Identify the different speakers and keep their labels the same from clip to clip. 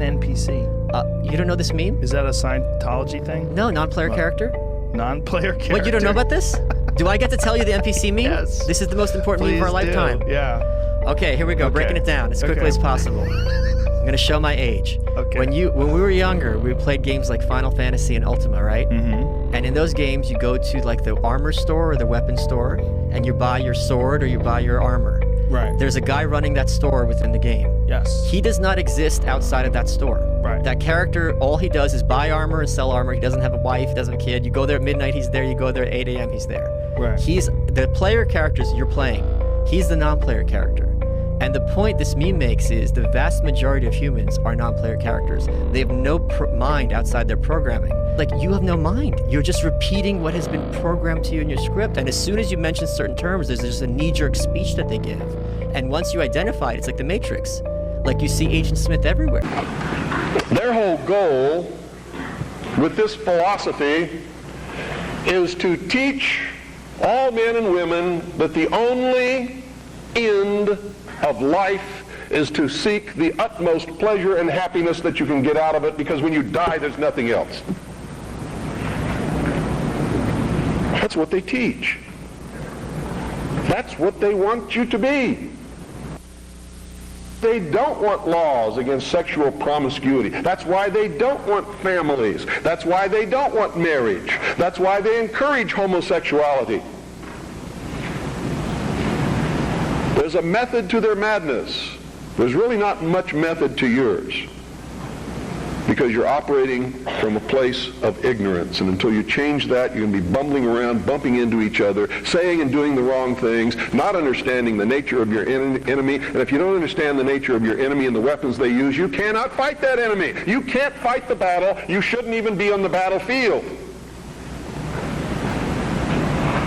Speaker 1: an NPC?
Speaker 2: You don't know this meme?
Speaker 1: Is that a Scientology thing?
Speaker 2: No, non-player character.
Speaker 1: Non-player character.
Speaker 2: What, you don't know about this? Do I get to tell you the NPC meme?
Speaker 1: Yes.
Speaker 2: This is the most important meme of our lifetime.
Speaker 1: Do. Yeah.
Speaker 2: Okay, here we go.
Speaker 1: Okay.
Speaker 2: Breaking it down as quickly as possible. I'm going to show my age.
Speaker 1: Okay.
Speaker 2: When we were younger, we played games like Final Fantasy and Ultima, right?
Speaker 1: Mm-hmm.
Speaker 2: And in those games, you go to like the armor store or the weapon store, and you buy your sword or you buy your armor.
Speaker 1: Right.
Speaker 2: There's a guy running that store within the game.
Speaker 1: Yes.
Speaker 2: He does not exist outside of that store.
Speaker 1: Right.
Speaker 2: That character, all he does is buy armor and sell armor. He doesn't have a wife, he doesn't have a kid. You go there at midnight, he's there. You go there at 8 a.m., he's there.
Speaker 1: Right.
Speaker 2: He's the player characters you're playing. He's the non-player character. And the point this meme makes is the vast majority of humans are non-player characters. They have no mind outside their programming. Like, you have no mind. You're just repeating what has been programmed to you in your script. And as soon as you mention certain terms, there's just a knee-jerk speech that they give. And once you identify it, it's like the Matrix. Like, you see Agent Smith everywhere.
Speaker 3: Their whole goal with this philosophy is to teach all men and women that the only end of life is to seek the utmost pleasure and happiness that you can get out of it, because when you die, there's nothing else. That's what they teach. That's what they want you to be. They don't want laws against sexual promiscuity. That's why they don't want families. That's why they don't want marriage. That's why they encourage homosexuality. There's a method to their madness. There's really not much method to yours, because you're operating from a place of ignorance. And until you change that, you're going to be bumbling around, bumping into each other, saying and doing the wrong things, not understanding the nature of your enemy. And if you don't understand the nature of your enemy and the weapons they use, you cannot fight that enemy. You can't fight the battle. You shouldn't even be on the battlefield.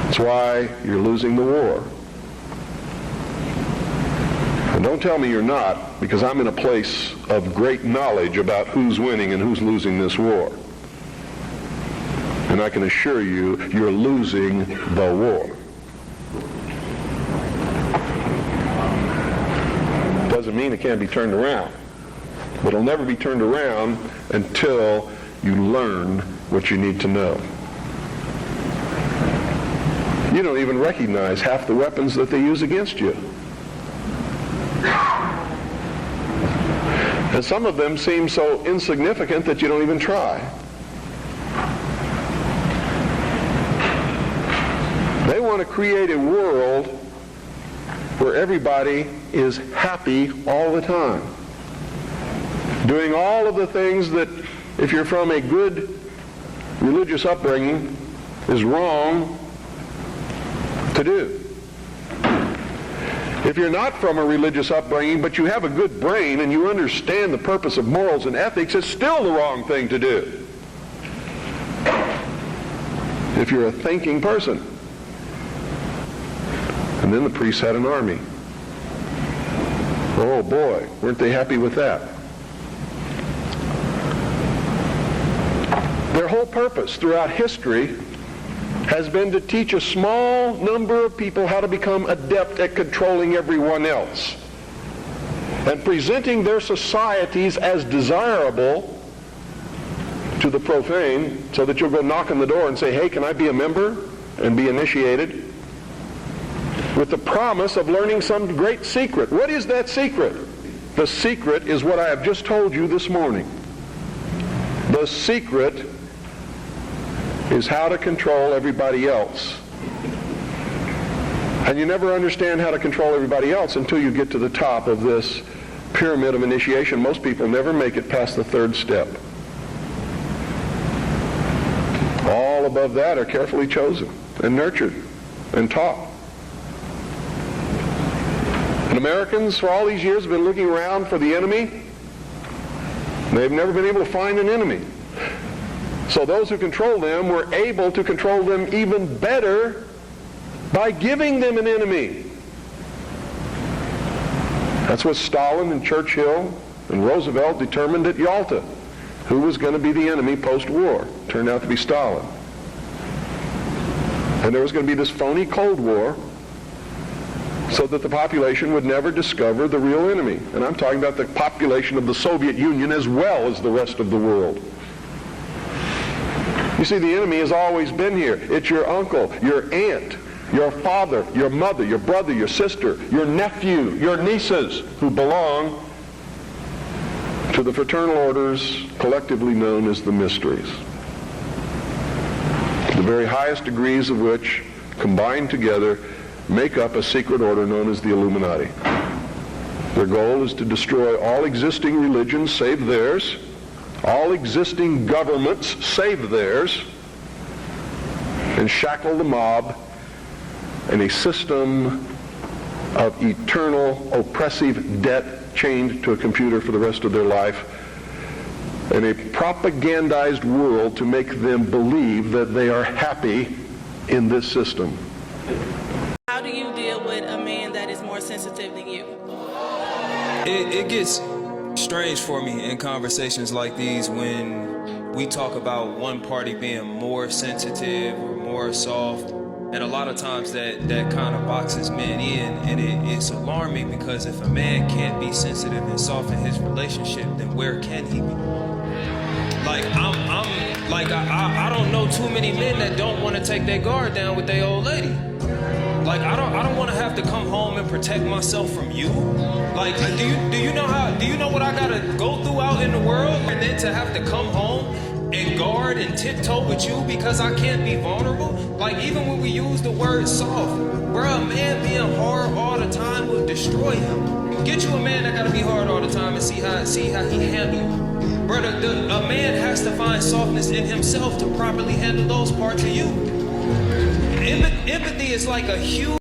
Speaker 3: That's why you're losing the war. And don't tell me you're not, because I'm in a place of great knowledge about who's winning and who's losing this war. And I can assure you, you're losing the war. Doesn't mean it can't be turned around. But it'll never be turned around until you learn what you need to know. You don't even recognize half the weapons that they use against you. And some of them seem so insignificant that you don't even try. They want to create a world where everybody is happy all the time, doing all of the things that, if you're from a good religious upbringing, is wrong to do. If you're not from a religious upbringing, but you have a good brain and you understand the purpose of morals and ethics, it's still the wrong thing to do. If you're a thinking person. And then the priests had an army. Oh boy, weren't they happy with that? Their whole purpose throughout history has been to teach a small number of people how to become adept at controlling everyone else and presenting their societies as desirable to the profane, so that you'll go knock on the door and say, hey, can I be a member and be initiated, with the promise of learning some great secret. What is that secret? The secret is what I have just told you this morning. The secret is how to control everybody else. And you never understand how to control everybody else until you get to the top of this pyramid of initiation. Most people never make it past the third step. All above that are carefully chosen and nurtured and taught. And Americans for all these years have been looking around for the enemy. They've never been able to find an enemy. So those who control them were able to control them even better by giving them an enemy. That's what Stalin and Churchill and Roosevelt determined at Yalta. Who was going to be the enemy post-war? Turned out to be Stalin. And there was going to be this phony Cold War so that the population would never discover the real enemy. And I'm talking about the population of the Soviet Union as well as the rest of the world. You see, the enemy has always been here. It's your uncle, your aunt, your father, your mother, your brother, your sister, your nephew, your nieces, who belong to the fraternal orders collectively known as the mysteries. The very highest degrees of which, combined together, make up a secret order known as the Illuminati. Their goal is to destroy all existing religions save theirs, all existing governments save theirs, and shackle the mob in a system of eternal oppressive debt chained to a computer for the rest of their life, in a propagandized world to make them believe that they are happy in this system.
Speaker 4: How do you deal with a man that is more sensitive than you?
Speaker 5: It gets strange for me in conversations like these when we talk about one party being more sensitive or more soft, and a lot of times that kind of boxes men in, and it's alarming because if a man can't be sensitive and soft in his relationship, then where can he be? Like I don't know too many men that don't want to take their guard down with their old lady. Like I don't want to have to come home and protect myself from you. Like do you know what I gotta go through out in the world, and then to have to come home and guard and tiptoe with you because I can't be vulnerable? Like even when we use the word soft, bro, a man being hard all the time will destroy him. Get you a man that gotta be hard all the time and see how he handle you. Bro, a man has to find softness in himself to properly handle those parts of you. Empathy is like a huge